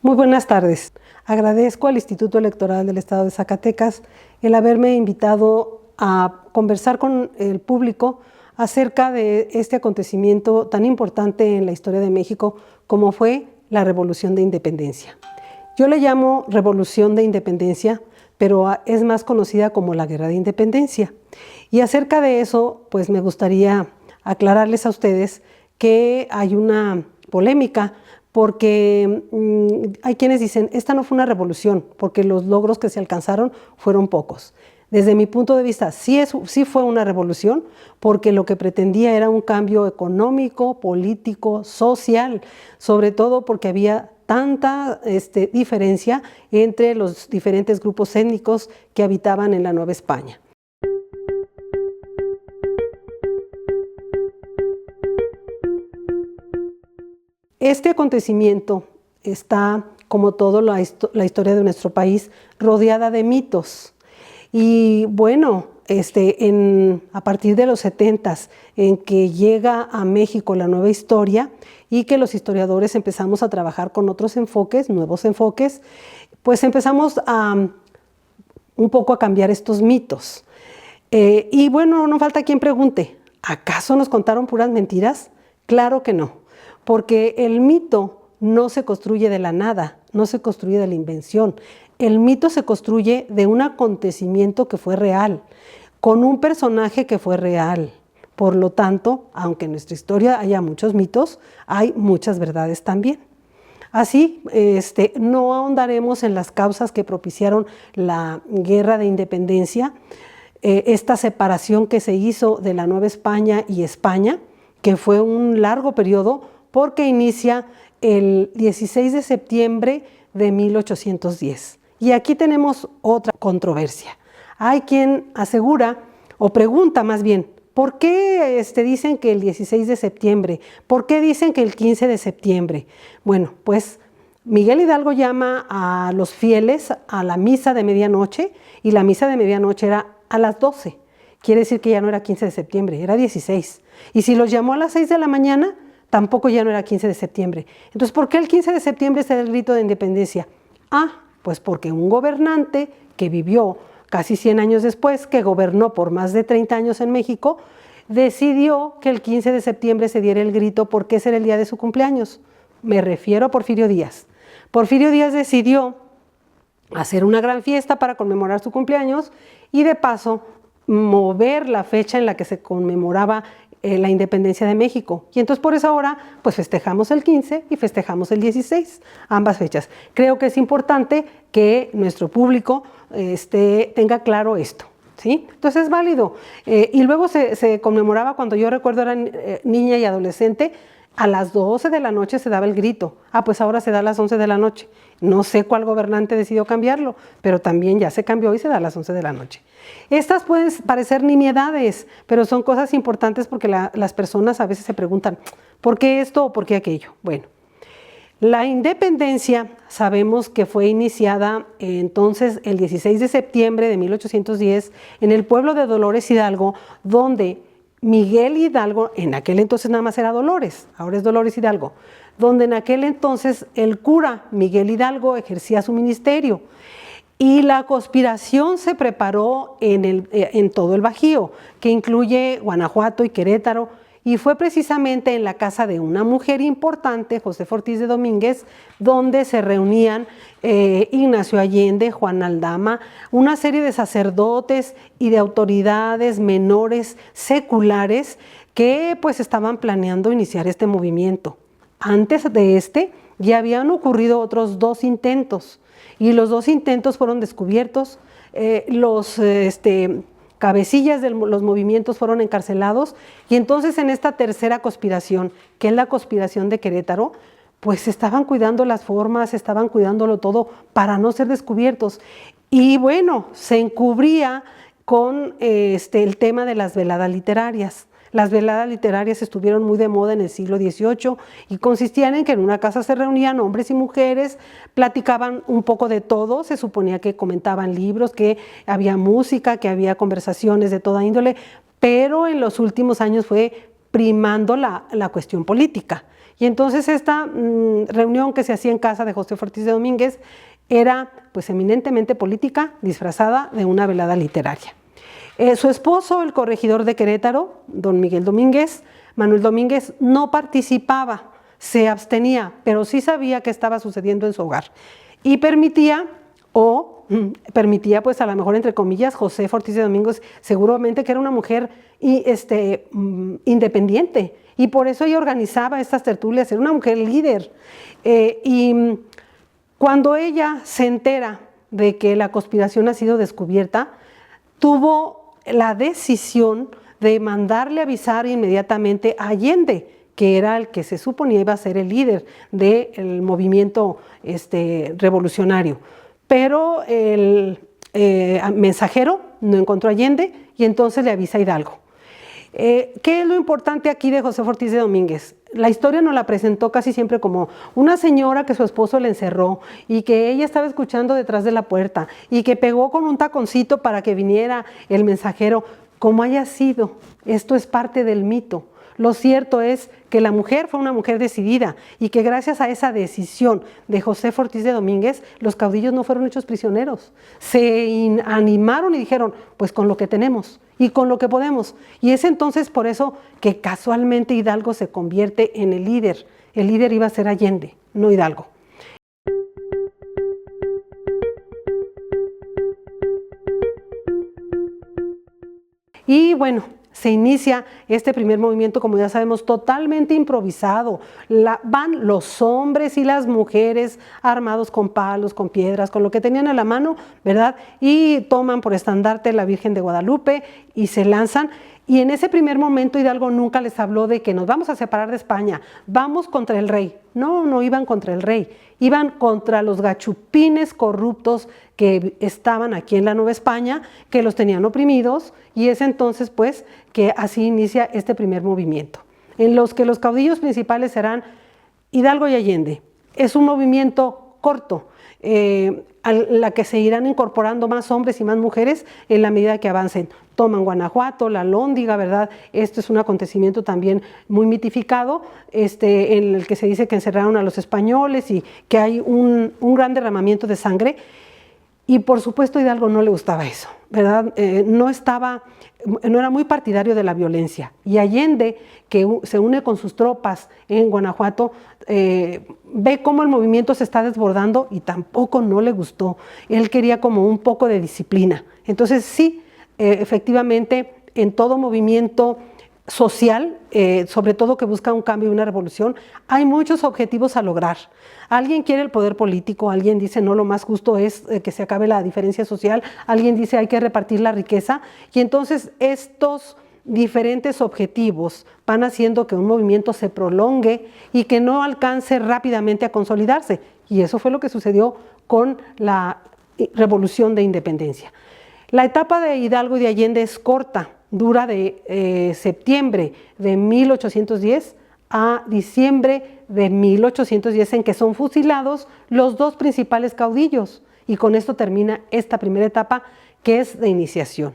Muy buenas tardes. Agradezco al Instituto Electoral del Estado de Zacatecas el haberme invitado a conversar con el público acerca de este acontecimiento tan importante en la historia de México como fue la Revolución de Independencia. Yo le llamo Revolución de Independencia, pero es más conocida como la Guerra de Independencia. Y acerca de eso, pues me gustaría aclararles a ustedes que hay una polémica porque hay quienes dicen, esta no fue una revolución, porque los logros que se alcanzaron fueron pocos. Desde mi punto de vista, sí fue una revolución, porque lo que pretendía era un cambio económico, político, social, sobre todo porque había tanta diferencia entre los diferentes grupos étnicos que habitaban en la Nueva España. Este acontecimiento está, como toda la historia de nuestro país, rodeada de mitos. Y bueno, a partir de los 70s, en que llega a México la nueva historia y que los historiadores empezamos a trabajar con otros enfoques, nuevos enfoques, pues empezamos un poco a cambiar estos mitos. Y bueno, no falta quien pregunte, ¿acaso nos contaron puras mentiras? Claro que no. Porque el mito no se construye de la nada, no se construye de la invención. El mito se construye de un acontecimiento que fue real, con un personaje que fue real. Por lo tanto, aunque en nuestra historia haya muchos mitos, hay muchas verdades también. Así, no ahondaremos en las causas que propiciaron la Guerra de Independencia, esta separación que se hizo de la Nueva España y España, que fue un largo periodo, porque inicia el 16 de septiembre de 1810. Y aquí tenemos otra controversia. Hay quien asegura, o pregunta más bien, ¿por qué dicen que el 16 de septiembre? ¿Por qué dicen que el 15 de septiembre? Bueno, pues Miguel Hidalgo llama a los fieles a la misa de medianoche, y la misa de medianoche era a las 12. Quiere decir que ya no era 15 de septiembre, era 16. Y si los llamó a las 6 de la mañana, tampoco ya no era 15 de septiembre. Entonces, ¿por qué el 15 de septiembre se da el grito de independencia? Pues porque un gobernante que vivió casi 100 años después, que gobernó por más de 30 años en México, decidió que el 15 de septiembre se diera el grito porque ese era el día de su cumpleaños. Me refiero a Porfirio Díaz. Porfirio Díaz decidió hacer una gran fiesta para conmemorar su cumpleaños y de paso mover la fecha en la que se conmemoraba la independencia de México. Y entonces por esa hora pues festejamos el 15 y festejamos el 16, ambas fechas. Creo que es importante que nuestro público tenga claro esto, ¿sí? Entonces es válido. Y luego se conmemoraba, cuando yo recuerdo era niña y adolescente, a las 12 de la noche se daba el grito. Pues ahora se da a las 11 de la noche. No sé cuál gobernante decidió cambiarlo, pero también ya se cambió y se da a las 11 de la noche. Estas pueden parecer nimiedades, pero son cosas importantes porque las personas a veces se preguntan, ¿por qué esto o por qué aquello? Bueno, la independencia sabemos que fue iniciada entonces el 16 de septiembre de 1810 en el pueblo de Dolores Hidalgo, donde Miguel Hidalgo, en aquel entonces nada más era Dolores, ahora es Dolores Hidalgo, donde en aquel entonces el cura Miguel Hidalgo ejercía su ministerio. Y la conspiración se preparó en todo el Bajío, que incluye Guanajuato y Querétaro, y fue precisamente en la casa de una mujer importante, Josefa Ortiz de Domínguez, donde se reunían Ignacio Allende, Juan Aldama, una serie de sacerdotes y de autoridades menores seculares que pues estaban planeando iniciar este movimiento. Antes de ya habían ocurrido otros 2 intentos, y los 2 intentos fueron descubiertos. Los cabecillas de los movimientos fueron encarcelados, y entonces en esta tercera conspiración, que es la conspiración de Querétaro, pues estaban cuidando las formas, estaban cuidándolo todo para no ser descubiertos. Y bueno, se encubría con el tema de las veladas literarias. Las veladas literarias estuvieron muy de moda en el siglo XVIII y consistían en que en una casa se reunían hombres y mujeres, platicaban un poco de todo, se suponía que comentaban libros, que había música, que había conversaciones de toda índole, pero en los últimos años fue primando la cuestión política. Y entonces esta reunión que se hacía en casa de José Ortiz de Domínguez era pues eminentemente política, disfrazada de una velada literaria. Su esposo, el corregidor de Querétaro, don Miguel Domínguez, Manuel Domínguez, no participaba, se abstenía, pero sí sabía qué estaba sucediendo en su hogar y permitía pues a lo mejor entre comillas, José Ortiz de Domínguez seguramente que era una mujer independiente y por eso ella organizaba estas tertulias, era una mujer líder. Y cuando ella se entera de que la conspiración ha sido descubierta, tuvo la decisión de mandarle avisar inmediatamente a Allende, que era el que se suponía iba a ser el líder del movimiento revolucionario. Pero el mensajero no encontró a Allende y entonces le avisa a Hidalgo. ¿Qué es lo importante aquí de José Ortiz de Domínguez? La historia nos la presentó casi siempre como una señora que su esposo le encerró y que ella estaba escuchando detrás de la puerta y que pegó con un taconcito para que viniera el mensajero. Como haya sido, esto es parte del mito. Lo cierto es que la mujer fue una mujer decidida y que gracias a esa decisión de José Ortiz de Domínguez, los caudillos no fueron hechos prisioneros. Se animaron y dijeron, pues con lo que tenemos y con lo que podemos. Y es entonces por eso que casualmente Hidalgo se convierte en el líder. El líder iba a ser Allende, no Hidalgo. Y bueno, se inicia este primer movimiento, como ya sabemos, totalmente improvisado. Van los hombres y las mujeres armados con palos, con piedras, con lo que tenían a la mano, ¿verdad? Y toman por estandarte la Virgen de Guadalupe y se lanzan. Y en ese primer momento Hidalgo nunca les habló de que nos vamos a separar de España, vamos contra el rey. No, no iban contra el rey, iban contra los gachupines corruptos que estaban aquí en la Nueva España, que los tenían oprimidos, y es entonces pues que así inicia este primer movimiento, en los que los caudillos principales serán Hidalgo y Allende. Es un movimiento corto, a la que se irán incorporando más hombres y más mujeres en la medida que avancen. Toman Guanajuato, la Lóndiga, ¿verdad? Esto es un acontecimiento también muy mitificado, en el que se dice que encerraron a los españoles y que hay un gran derramamiento de sangre. Y por supuesto a Hidalgo no le gustaba eso, ¿verdad? No era muy partidario de la violencia. Y Allende, que se une con sus tropas en Guanajuato, ve cómo el movimiento se está desbordando y tampoco no le gustó. Él quería como un poco de disciplina. Entonces sí, efectivamente, en todo movimiento social, sobre todo que busca un cambio y una revolución, hay muchos objetivos a lograr. Alguien quiere el poder político, alguien dice no, lo más justo es que se acabe la diferencia social, alguien dice hay que repartir la riqueza, y entonces estos diferentes objetivos van haciendo que un movimiento se prolongue y que no alcance rápidamente a consolidarse, y eso fue lo que sucedió con la Revolución de Independencia. La etapa de Hidalgo y de Allende es corta, dura de septiembre de 1810 a diciembre de 1810, en que son fusilados los dos principales caudillos, y con esto termina esta primera etapa, que es de iniciación.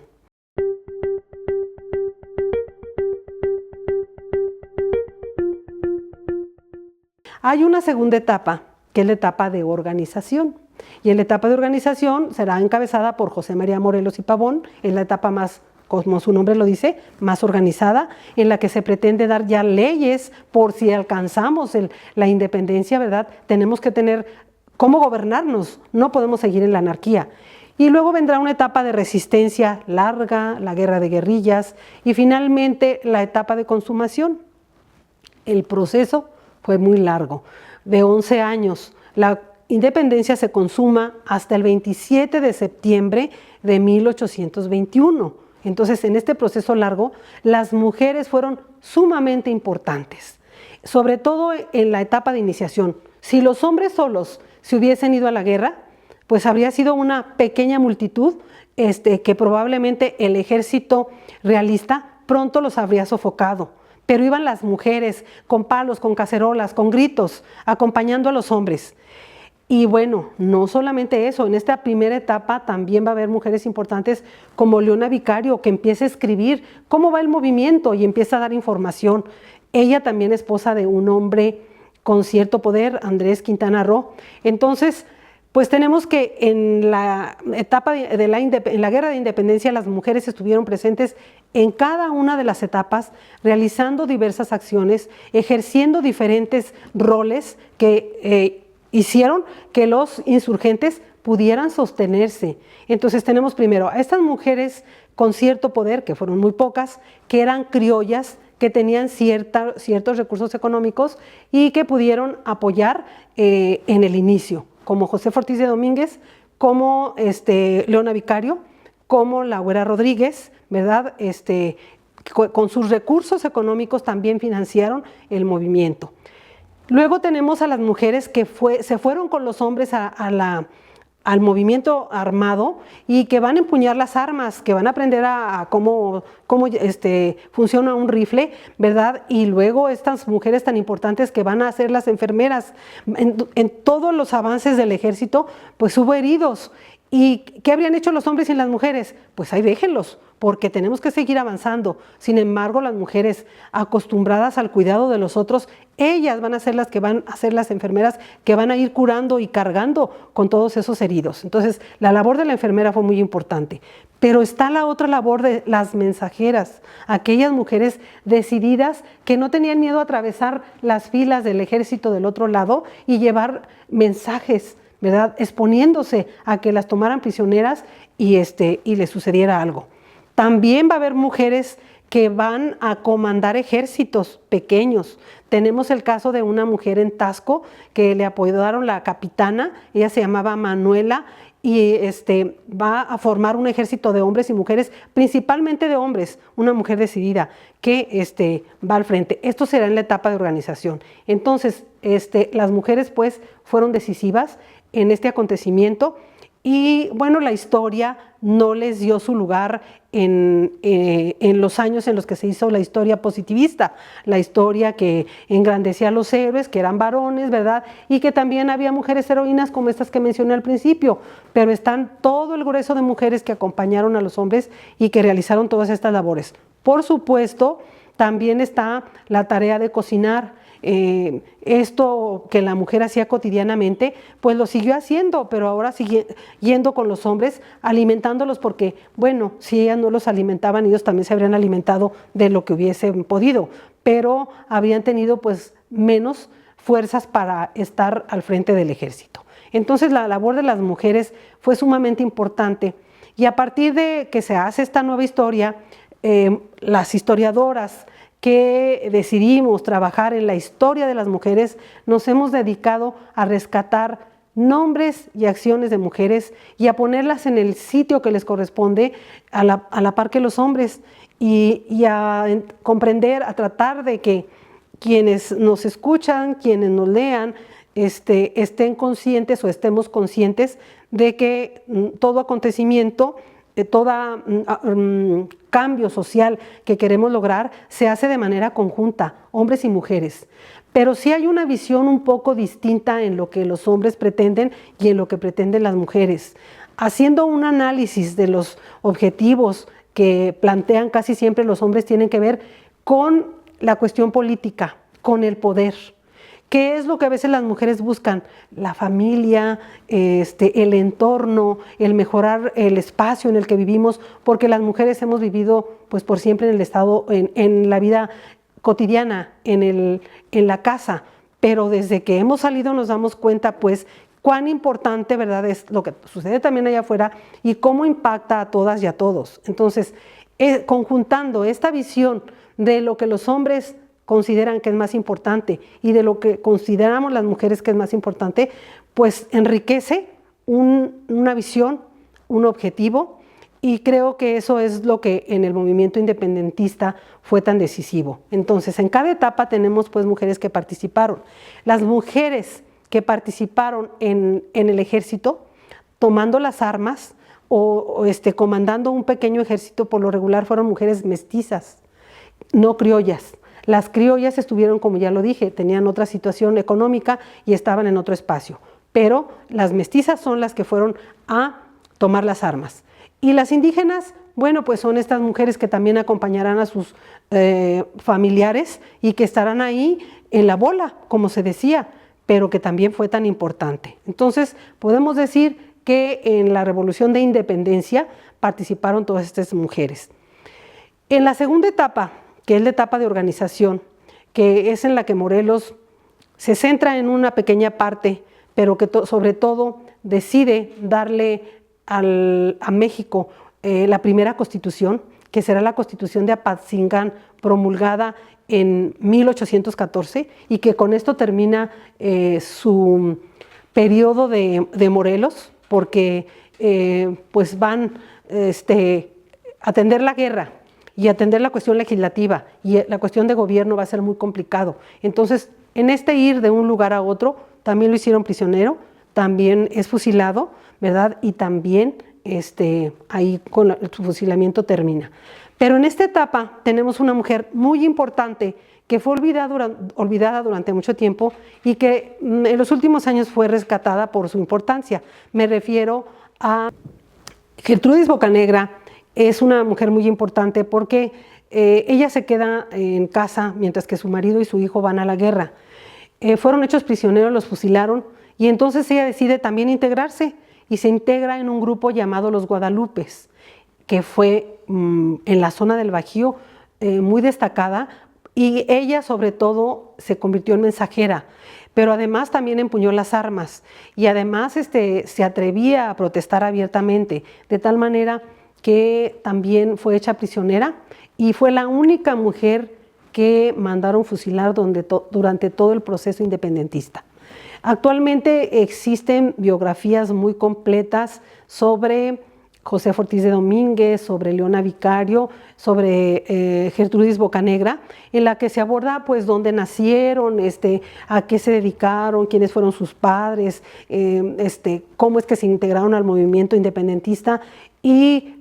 Hay una segunda etapa, que es la etapa de organización. Y en la etapa de organización será encabezada por José María Morelos y Pavón, en la etapa más, como su nombre lo dice, más organizada, en la que se pretende dar ya leyes por si alcanzamos la independencia, ¿verdad? Tenemos que tener cómo gobernarnos, no podemos seguir en la anarquía. Y luego vendrá una etapa de resistencia larga, la guerra de guerrillas, y finalmente la etapa de consumación. El proceso fue muy largo, de 11 años. La independencia se consuma hasta el 27 de septiembre de 1821. Entonces, en este proceso largo, las mujeres fueron sumamente importantes, sobre todo en la etapa de iniciación. Si los hombres solos se hubiesen ido a la guerra, pues habría sido una pequeña multitud que probablemente el ejército realista pronto los habría sofocado. Pero iban las mujeres con palos, con cacerolas, con gritos, acompañando a los hombres. Y bueno, no solamente eso, en esta primera etapa también va a haber mujeres importantes como Leona Vicario, que empieza a escribir cómo va el movimiento y empieza a dar información. Ella también esposa de un hombre con cierto poder, Andrés Quintana Roo. Entonces, pues tenemos que en la etapa en la Guerra de Independencia las mujeres estuvieron presentes en cada una de las etapas, realizando diversas acciones, ejerciendo diferentes roles que hicieron que los insurgentes pudieran sostenerse. Entonces tenemos primero a estas mujeres con cierto poder, que fueron muy pocas, que eran criollas, que tenían ciertos recursos económicos y que pudieron apoyar en el inicio, como José Ortiz de Domínguez, como Leona Vicario, como la Güera Rodríguez, ¿verdad? Con sus recursos económicos también financiaron el movimiento. Luego tenemos a las mujeres que se fueron con los hombres al movimiento armado y que van a empuñar las armas, que van a aprender a cómo funciona un rifle, ¿verdad? Y luego estas mujeres tan importantes que van a ser las enfermeras. En todos los avances del ejército, pues hubo heridos. ¿Y qué habrían hecho los hombres y las mujeres? Pues ahí déjenlos, porque tenemos que seguir avanzando. Sin embargo, las mujeres acostumbradas al cuidado de los otros, ellas van a ser las que van a ser las enfermeras que van a ir curando y cargando con todos esos heridos. Entonces, la labor de la enfermera fue muy importante. Pero está la otra labor de las mensajeras, aquellas mujeres decididas que no tenían miedo a atravesar las filas del ejército del otro lado y llevar mensajes, ¿verdad? Exponiéndose a que las tomaran prisioneras y les sucediera algo. También va a haber mujeres que van a comandar ejércitos pequeños. Tenemos el caso de una mujer en Tasco que le apodaron la capitana, ella se llamaba Manuela, y va a formar un ejército de hombres y mujeres, principalmente de hombres, una mujer decidida que va al frente. Esto será en la etapa de organización. Entonces, las mujeres pues fueron decisivas en este acontecimiento y bueno, la historia no les dio su lugar en los años en los que se hizo la historia positivista, la historia que engrandecía a los héroes, que eran varones, ¿verdad? Y que también había mujeres heroínas como estas que mencioné al principio, pero están todo el grueso de mujeres que acompañaron a los hombres y que realizaron todas estas labores. Por supuesto, también está la tarea de cocinar. Esto que la mujer hacía cotidianamente, pues lo siguió haciendo, pero ahora sigue yendo con los hombres, alimentándolos porque, bueno, si ellas no los alimentaban, ellos también se habrían alimentado de lo que hubiesen podido, pero habían tenido pues menos fuerzas para estar al frente del ejército. Entonces la labor de las mujeres fue sumamente importante y a partir de que se hace esta nueva historia, las historiadoras que decidimos trabajar en la historia de las mujeres, nos hemos dedicado a rescatar nombres y acciones de mujeres y a ponerlas en el sitio que les corresponde a la par que los hombres y a comprender, a tratar de que quienes nos escuchan, quienes nos lean, estén conscientes o estemos conscientes de que todo acontecimiento, todo cambio social que queremos lograr se hace de manera conjunta, hombres y mujeres. Pero sí hay una visión un poco distinta en lo que los hombres pretenden y en lo que pretenden las mujeres. Haciendo un análisis de los objetivos que plantean casi siempre los hombres tienen que ver con la cuestión política, con el poder. ¿Qué es lo que a veces las mujeres buscan? La familia, el entorno, el mejorar el espacio en el que vivimos, porque las mujeres hemos vivido pues por siempre en el estado, en la vida cotidiana, en la casa, pero desde que hemos salido nos damos cuenta pues cuán importante, ¿verdad?, es lo que sucede también allá afuera y cómo impacta a todas y a todos. Entonces, conjuntando esta visión de lo que los hombres consideran que es más importante y de lo que consideramos las mujeres que es más importante, pues enriquece una visión, un objetivo, y creo que eso es lo que en el movimiento independentista fue tan decisivo. Entonces, en cada etapa tenemos pues mujeres que participaron. Las mujeres que participaron en el ejército, tomando las armas o comandando un pequeño ejército, por lo regular fueron mujeres mestizas, no criollas. Las criollas estuvieron, como ya lo dije, tenían otra situación económica y estaban en otro espacio, pero las mestizas son las que fueron a tomar las armas. Y las indígenas, bueno, pues son estas mujeres que también acompañarán a sus familiares y que estarán ahí en la bola, como se decía, pero que también fue tan importante. Entonces, podemos decir que en la Revolución de Independencia participaron todas estas mujeres. En la segunda etapa, que es la etapa de organización, que es en la que Morelos se centra en una pequeña parte, pero que sobre todo decide darle a México la primera constitución, que será la Constitución de Apatzingán, promulgada en 1814, y que con esto termina su periodo de Morelos, porque pues van a atender la guerra y atender la cuestión legislativa, y la cuestión de gobierno va a ser muy complicado. Entonces, en este ir de un lugar a otro, también lo hicieron prisionero, también es fusilado, ¿verdad? Y también ahí con su fusilamiento termina. Pero en esta etapa tenemos una mujer muy importante que fue olvidada durante mucho tiempo y que en los últimos años fue rescatada por su importancia. Me refiero a Gertrudis Bocanegra. Es una mujer muy importante porque ella se queda en casa mientras que su marido y su hijo van a la guerra. Fueron hechos prisioneros, los fusilaron, y entonces ella decide también integrarse y se integra en un grupo llamado los Guadalupes, que fue en la zona del Bajío muy destacada, y ella sobre todo se convirtió en mensajera, pero además también empuñó las armas y además se atrevía a protestar abiertamente, de tal manera que también fue hecha prisionera y fue la única mujer que mandaron fusilar durante todo el proceso independentista. Actualmente existen biografías muy completas sobre José Ortiz de Domínguez, sobre Leona Vicario, sobre Gertrudis Bocanegra, en la que se aborda pues dónde nacieron, a qué se dedicaron, quiénes fueron sus padres, cómo es que se integraron al movimiento independentista y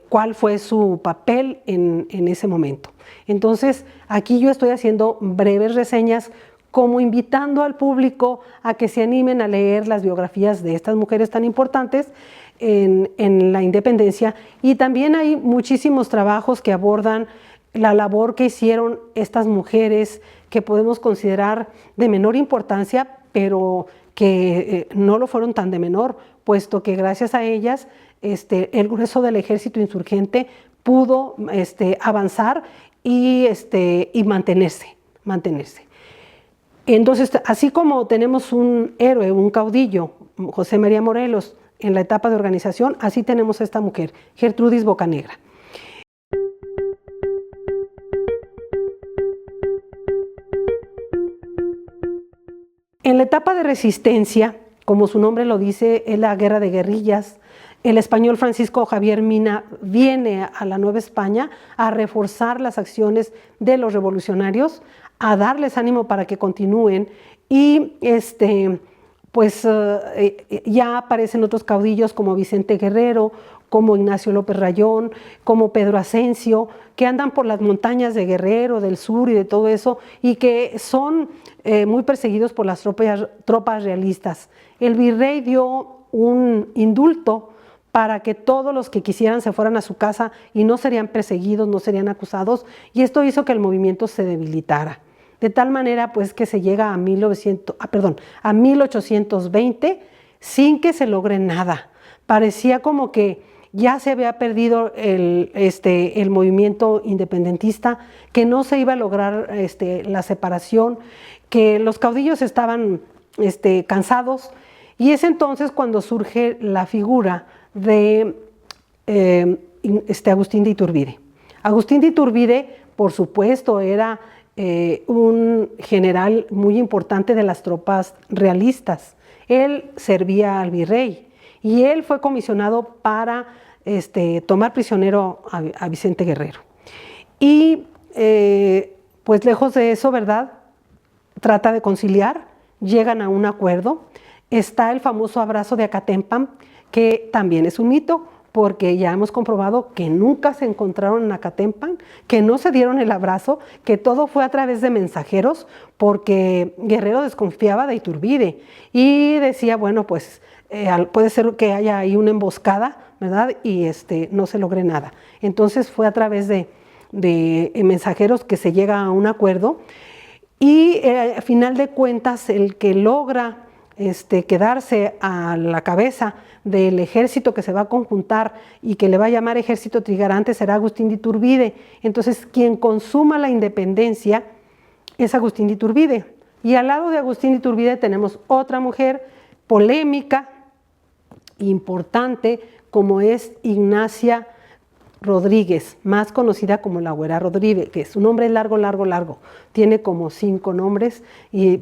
cuál fue su papel en ese momento. Entonces, aquí yo estoy haciendo breves reseñas como invitando al público a que se animen a leer las biografías de estas mujeres tan importantes en la independencia, y también hay muchísimos trabajos que abordan la labor que hicieron estas mujeres que podemos considerar de menor importancia, pero que no lo fueron tan de menor, puesto que gracias a ellas el grueso del ejército insurgente pudo avanzar y mantenerse. Entonces, así como tenemos un héroe, un caudillo, José María Morelos, en la etapa de organización, así tenemos a esta mujer, Gertrudis Bocanegra. En la etapa de resistencia, como su nombre lo dice, es la guerra de guerrillas. El español Francisco Javier Mina viene a la Nueva España a reforzar las acciones de los revolucionarios, a darles ánimo para que continúen, y ya aparecen otros caudillos como Vicente Guerrero, como Ignacio López Rayón, como Pedro Asensio, que andan por las montañas de Guerrero, del sur y de todo eso, y que son muy perseguidos por las tropas realistas. El virrey dio un indulto para que todos los que quisieran se fueran a su casa y no serían perseguidos, no serían acusados, y esto hizo que el movimiento se debilitara. De tal manera pues que se llega a 1820 sin que se logre nada. Parecía como que ya se había perdido el movimiento independentista, que no se iba a lograr la separación, que los caudillos estaban cansados, y es entonces cuando surge la figura de Agustín de Iturbide. Agustín de Iturbide, por supuesto, era un general muy importante de las tropas realistas. Él servía al virrey y él fue comisionado para tomar prisionero a Vicente Guerrero. Y pues lejos de eso, ¿verdad?, trata de conciliar, llegan a un acuerdo. Está el famoso abrazo de Acatempan, que también es un mito, porque ya hemos comprobado que nunca se encontraron en Acatempan, que no se dieron el abrazo, que todo fue a través de mensajeros, porque Guerrero desconfiaba de Iturbide y decía, bueno, pues puede ser que haya ahí una emboscada, ¿verdad?, y no se logre nada. Entonces fue a través de mensajeros que se llega a un acuerdo, y a final de cuentas el que logra quedarse a la cabeza del ejército que se va a conjuntar y que le va a llamar Ejército Trigarante será Agustín de Iturbide. Entonces, quien consuma la independencia es Agustín de Iturbide. Y al lado de Agustín de Iturbide tenemos otra mujer polémica, importante, como es Ignacia Rodríguez, más conocida como la Güera Rodríguez, que su nombre es largo, largo, largo. Tiene como 5 nombres,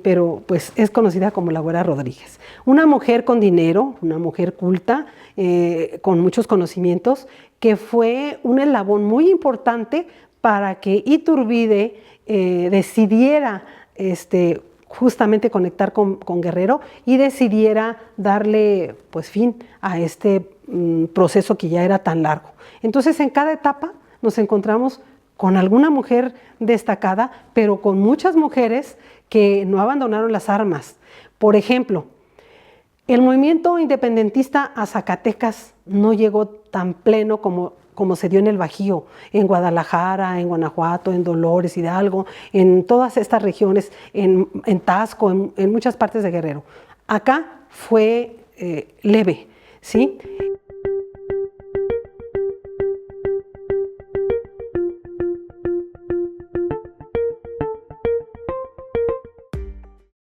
pero pues es conocida como la Güera Rodríguez. Una mujer con dinero, una mujer culta, con muchos conocimientos, que fue un eslabón muy importante para que Iturbide decidiera justamente conectar con Guerrero y decidiera darle pues fin a este proceso que ya era tan largo. Entonces, en cada etapa nos encontramos con alguna mujer destacada, pero con muchas mujeres que no abandonaron las armas. Por ejemplo, el movimiento independentista a Zacatecas no llegó tan pleno como se dio en el Bajío, en Guadalajara, en Guanajuato, en Dolores, Hidalgo, en todas estas regiones, en Taxco, en muchas partes de Guerrero. Acá fue leve, ¿sí?